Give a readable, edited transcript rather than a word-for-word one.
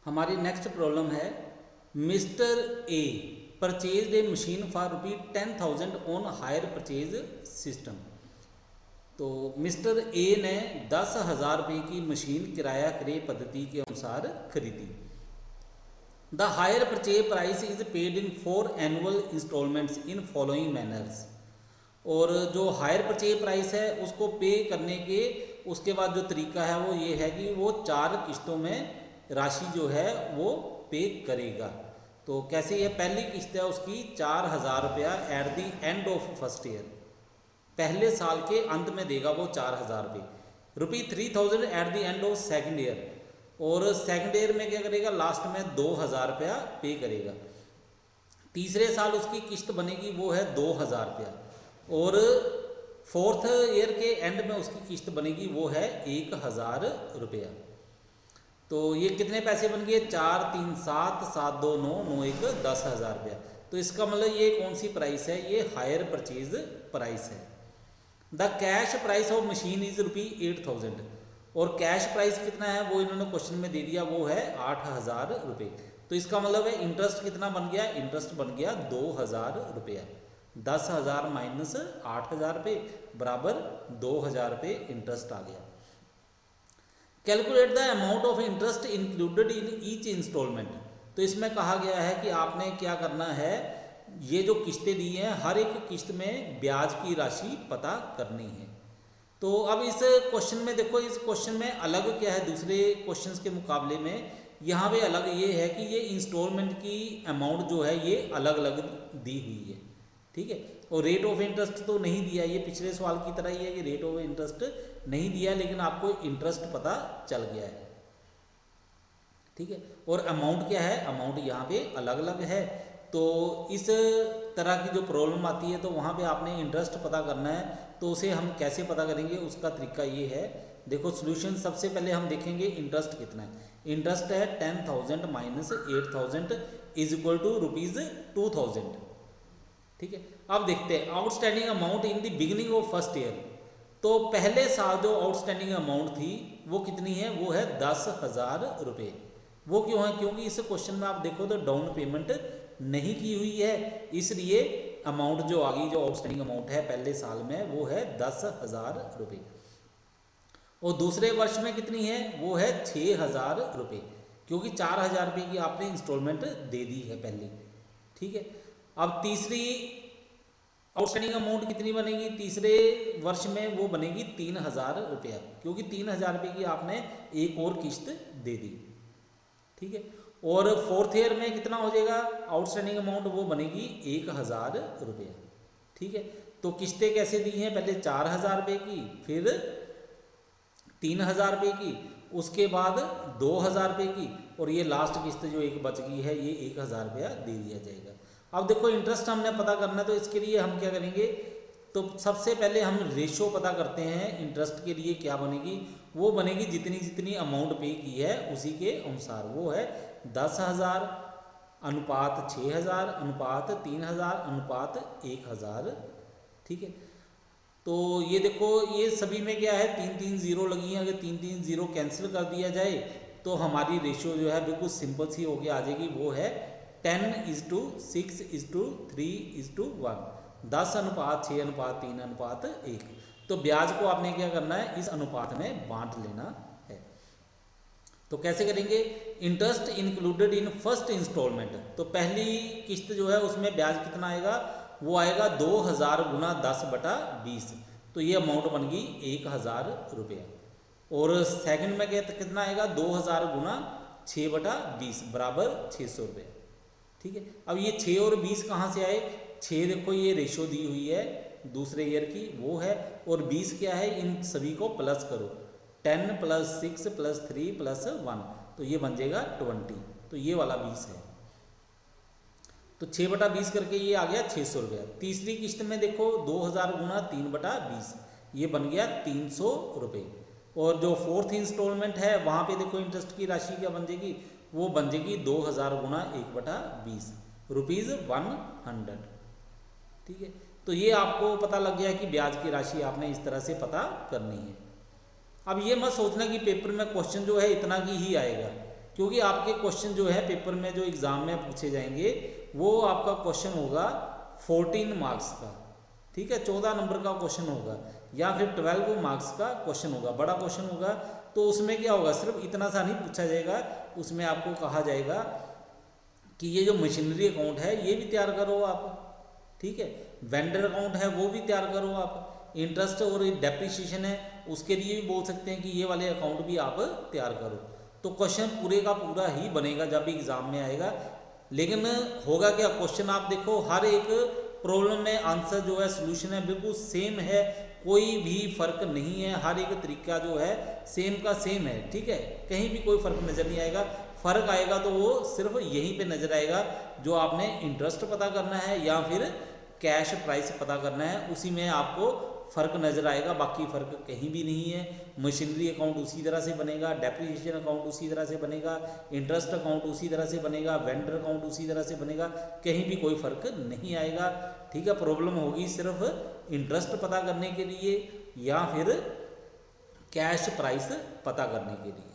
हमारी next problem है mister A purchase a machine for ₹10,000 on hire purchase system. तो mister A ने 10,000 रुपये की मशीन किराया क्रय पद्धति के अनुसार खरीदी। The hire purchase price is paid in 4 annual instalments in following manners. और जो हायर परचेज प्राइस है उसको पे करने के उसके बाद जो तरीका है वो ये है कि वो 4 किस्तों में राशि जो है वो पे करेगा। तो कैसे ये पहली किस्त है उसकी 4,000 रुपया at the end of first year, पहले साल के अंत में देगा वो 4,000 रुपये। ₹3,000 at the end of second year, और सेकेंड ईयर में क्या करेगा लास्ट में 2,000 रुपया पे करेगा। तीसरे साल उसकी किस्त बनेगी वो है 2,000 रुपया, और फोर्थ ईयर के एंड में उसकी किस्त बनेगी वो है 1,000 रुपया। तो ये कितने पैसे बन गए 4, 3, 7, 7, 2, 9, 9, 1, 10,000 रुपया। तो इसका मतलब ये कौन सी प्राइस है, ये हायर परचेज प्राइस है। The cash price of machine is ₹8,000, और कैश प्राइस कितना है वो इन्होंने क्वेश्चन में दे दिया, वो है 8,000 रुपये। तो इसका मतलब है इंटरेस्ट कितना बन गया, इंटरेस्ट बन गया 2,000 रुपया। 10,000 माइनस 8,000 रुपये बराबर 2,000 रुपये इंटरेस्ट आ गया। Calculate the amount of interest included in each instalment. तो इसमें कहा गया है कि आपने क्या करना है, ये जो किस्तें दी हैं हर एक किस्त में ब्याज की राशि पता करनी है। तो अब इस क्वेश्चन में देखो, इस क्वेश्चन में अलग क्या है दूसरे क्वेश्चंस के मुकाबले में, यहाँ पे अलग ये है कि ये इंस्टॉलमेंट की अमाउंट जो है ये अलग अलग दी हुई है, ठीक है। और रेट ऑफ इंटरेस्ट तो नहीं दिया, ये पिछले सवाल की तरह ही है कि रेट ऑफ इंटरेस्ट नहीं दिया, लेकिन आपको इंटरेस्ट पता चल गया है, ठीक है। और अमाउंट क्या है, अमाउंट यहाँ पे अलग अलग है। तो इस तरह की जो प्रॉब्लम आती है तो वहाँ पे आपने इंटरेस्ट पता करना है। तो उसे हम कैसे पता करेंगे, उसका तरीका ये है, देखो सोल्यूशन सबसे पहले हम देखेंगे इंटरेस्ट कितना है। इंटरेस्ट है 10,000 माइनस 8,000 इज इक्वल टू ₹2,000, ठीक है। अब देखते हैं outstanding amount in the beginning of first year. तो पहले साल जो आउटस्टैंडिंग अमाउंट थी वो कितनी है, वो है 10,000 रुपये। वो क्यों है, क्योंकि इस क्वेश्चन में आप देखो तो डाउन पेमेंट नहीं की हुई है, इसलिए अमाउंट जो आ गई, जो आउटस्टैंडिंग अमाउंट है पहले साल में वो है 10,000 रुपये। और दूसरे वर्ष में कितनी है, वो है 6,000 रुपये, क्योंकि 4,000 रुपये की आपने इंस्टॉलमेंट दे दी है पहले, ठीक है। अब तीसरी आउटस्टैंडिंग अमाउंट कितनी बनेगी, तीसरे वर्ष में वो बनेगी 3,000 रुपया, क्योंकि 3,000 रुपये की आपने एक और किस्त दे दी, ठीक है। और फोर्थ ईयर में कितना हो जाएगा आउटस्टैंडिंग अमाउंट, वो बनेगी 1,000 रुपया, ठीक है। तो किस्तें कैसे दी हैं, पहले 4,000 रुपये की, फिर 3,000 रुपये की, उसके बाद 2,000 रुपये की, और ये लास्ट किस्त जो एक बच गई है ये 1,000 रुपया दे दिया जाएगा। अब देखो इंटरेस्ट हमने पता करना है, तो इसके लिए हम क्या करेंगे, तो सबसे पहले हम रेशो पता करते हैं इंटरेस्ट के लिए। क्या बनेगी, वो बनेगी जितनी जितनी अमाउंट पे की है उसी के अनुसार, वो है 10,000 अनुपात 6,000 अनुपात 3,000 अनुपात 1,000, ठीक है। तो ये देखो ये सभी में क्या है 3-3 जीरो लगी हैं, अगर 3-3 जीरो कैंसिल कर दिया जाए तो हमारी रेशियो जो है बिल्कुल सिंपल सी होके आ जाएगी, वो है 10:6:3:1, 10 अनुपात 6 अनुपात 3 अनुपात 1। तो ब्याज को आपने क्या करना है, इस अनुपात में बांट लेना है। तो कैसे करेंगे, interest included in first instalment. तो पहली किस्त जो है उसमें ब्याज कितना आएगा, वो आएगा 2,000 गुना 10/20, तो ये अमाउंट बन गई 1,000 रुपया। और सेकंड में कितना आएगा, 2,000 गुना 6/20 बराबर 600 रुपये, ठीक है। अब ये 6 और 20 कहाँ से आए, 6 देखो ये रेशो दी हुई है दूसरे ईयर की, वो है, और 20 क्या है, इन सभी को प्लस करो, 10 + 6 + 3 + 1, तो ये बन जाएगा 20, तो ये वाला 20 है। तो 6/20 करके ये आ गया 600 रुपया। तीसरी किस्त में देखो 2,000 गुना 3/20, ये बन गया 300 रुपये। और जो फोर्थ इंस्टॉलमेंट है वहाँ पे देखो इंटरेस्ट की राशि क्या बन जाएगी, वो बन जाएगी 2,000 गुना 1/20, ₹100, ठीक है। तो ये आपको पता लग गया कि ब्याज की राशि आपने इस तरह से पता करनी है। अब ये मत सोचना कि पेपर में क्वेश्चन जो है इतना की ही आएगा, क्योंकि आपके क्वेश्चन जो है पेपर में जो एग्ज़ाम में पूछे जाएंगे वो आपका क्वेश्चन होगा 14 मार्क्स का, ठीक है, 14 नंबर का क्वेश्चन होगा, या फिर 12 मार्क्स का क्वेश्चन होगा, बड़ा क्वेश्चन होगा। तो उसमें क्या होगा, सिर्फ इतना सा नहीं पूछा जाएगा, उसमें आपको कहा जाएगा कि ये जो मशीनरी अकाउंट है ये भी तैयार करो आप, ठीक है, वेंडर अकाउंट है वो भी तैयार करो आप, इंटरेस्ट और डेप्रिसिएशन है उसके लिए भी बोल सकते हैं कि ये वाले अकाउंट भी आप तैयार करो। तो क्वेश्चन पूरे का पूरा ही बनेगा जब भी एग्जाम में आएगा। लेकिन होगा क्या, क्वेश्चन आप देखो हर एक प्रॉब्लम में आंसर जो है सोल्यूशन है बिल्कुल सेम है, कोई भी फर्क नहीं है, हर एक तरीका जो है सेम का सेम है, ठीक है, कहीं भी कोई फर्क नज़र नहीं आएगा। फर्क आएगा तो वो सिर्फ यहीं पे नज़र आएगा जो आपने इंटरेस्ट पता करना है या फिर कैश प्राइस पता करना है, उसी में आपको फ़र्क नज़र आएगा, बाकी फ़र्क कहीं भी नहीं है। मशीनरी अकाउंट उसी तरह से बनेगा, डेप्रिसिएशन अकाउंट उसी तरह से बनेगा, इंटरेस्ट अकाउंट उसी तरह से बनेगा, वेंडर अकाउंट उसी तरह से बनेगा, कहीं भी कोई फ़र्क नहीं आएगा, ठीक है। प्रॉब्लम होगी सिर्फ इंटरेस्ट पता करने के लिए या फिर कैश प्राइस पता करने के लिए।